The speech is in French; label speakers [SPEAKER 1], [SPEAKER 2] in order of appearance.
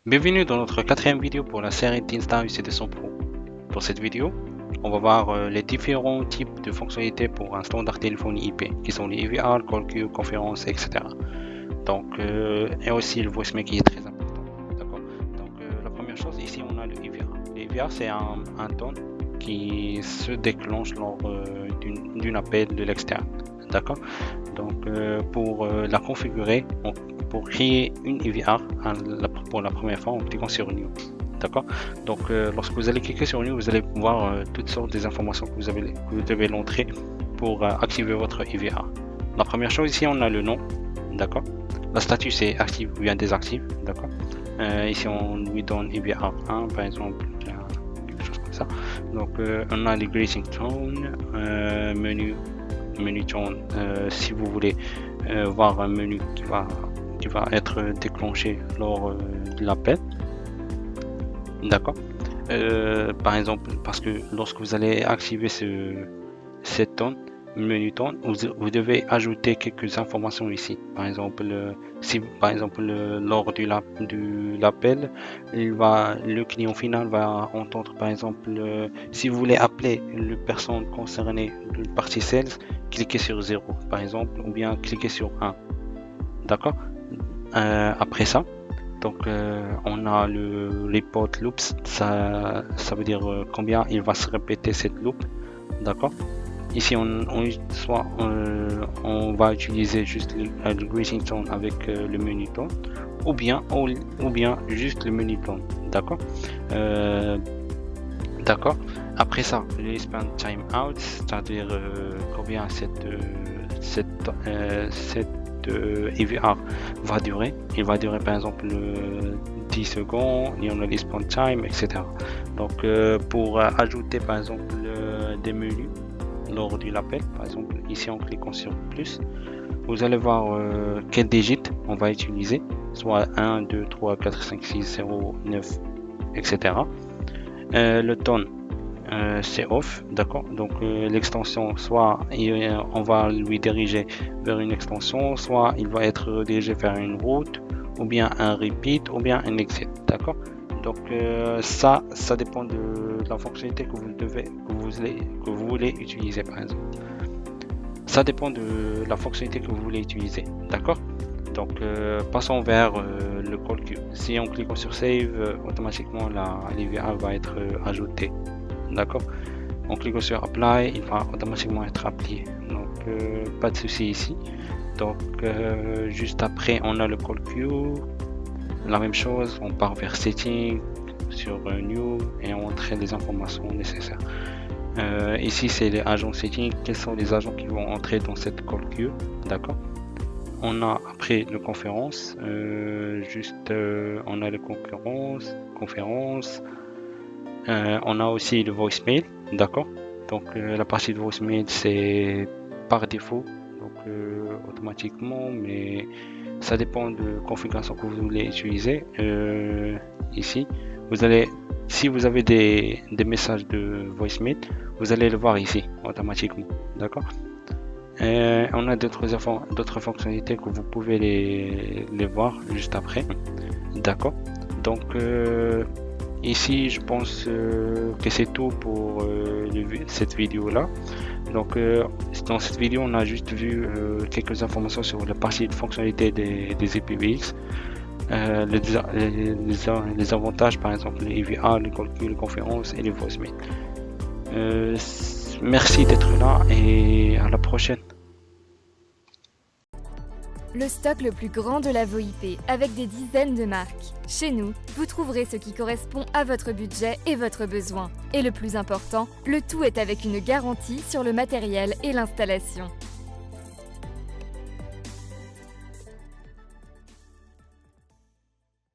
[SPEAKER 1] Bienvenue dans notre quatrième vidéo pour la série d'Insta UC200 Pro. Pour cette vidéo, on va voir les différents types de fonctionnalités pour un standard téléphonie IP, qui sont les EVR, call queue, conférence, etc. Donc, et aussi le voicemail qui est très important. D'accord. Donc, la première chose, ici on a le EVR. Le EVR, c'est un ton qui se déclenche lors d'un appel de l'externe. D'accord. Donc, pour la configurer, pour créer une EVR pour la première fois en cliquant sur New. D'accord. Donc, lorsque vous allez cliquer sur New, vous allez voir toutes sortes des informations que vous devez l'entrer pour activer votre EVR. La première chose, ici, on a le nom. D'accord. La statut, c'est active ou bien désactive. D'accord. Ici, on lui donne EVR 1, par exemple, quelque chose comme ça. Donc, on a les greeting tone, menu tone. Si vous voulez voir un menu qui va être déclenché lors de l'appel. D'accord. Par exemple, parce que lorsque vous allez activer cette tone, menu tone, vous devez ajouter quelques informations ici. Par exemple, si par exemple lors de l'appel, le client final va entendre par exemple si vous voulez appeler la personne concernée de la partie sales, cliquez sur 0 par exemple, ou bien cliquez sur 1. D'accord. Après ça, donc on a le report loops, ça veut dire combien il va se répéter cette loop. D'accord. Ici on va utiliser juste le greeting tone avec le menu tone, ou bien juste le menu tone. D'accord. D'accord. Après ça, le span time out, c'est-à-dire combien cette EVR va durer. Il va durer par exemple 10 secondes, il y en a les span time, etc. Donc pour ajouter par exemple des menus lors de l'appel, par exemple ici en cliquant sur plus, vous allez voir quel digit on va utiliser, soit 1, 2, 3, 4, 5, 6, 0, 9, etc. Le tone, c'est off, d'accord. Donc l'extension, soit on va lui diriger vers une extension, soit il va être redirigé vers une route, ou bien un repeat, ou bien un exit, d'accord. Donc ça dépend de la fonctionnalité que vous voulez utiliser, par exemple. Ça dépend de la fonctionnalité que vous voulez utiliser, d'accord. Donc passons vers le call queue. Si on clique sur save, automatiquement l'EVR va être ajouté. D'accord. En cliquant sur apply, il va automatiquement être appliqué. Donc pas de souci ici. Donc juste après, on a le call queue. La même chose, on part vers setting sur new et on entre les informations nécessaires. Ici, c'est les agents setting. Quels sont les agents qui vont entrer dans cette call queue? D'accord. On a après le conférence. On a le conférence. On a aussi le voicemail, d'accord. Donc la partie de voicemail, c'est par défaut, donc automatiquement, mais ça dépend de la configuration que vous voulez utiliser. Ici, si vous avez des messages de voicemail, vous allez le voir ici automatiquement, d'accord. On a d'autres fonctionnalités que vous pouvez les voir juste après, d'accord. Donc ici, je pense que c'est tout pour cette vidéo là. Donc dans cette vidéo, on a juste vu quelques informations sur la partie de fonctionnalité des IPv6, les avantages, par exemple les EVR, les call queue, les conférences et les voicemail. Merci d'être là et à la prochaine.
[SPEAKER 2] Le stock le plus grand de la VoIP, avec des dizaines de marques. Chez nous, vous trouverez ce qui correspond à votre budget et votre besoin. Et le plus important, le tout est avec une garantie sur le matériel et l'installation.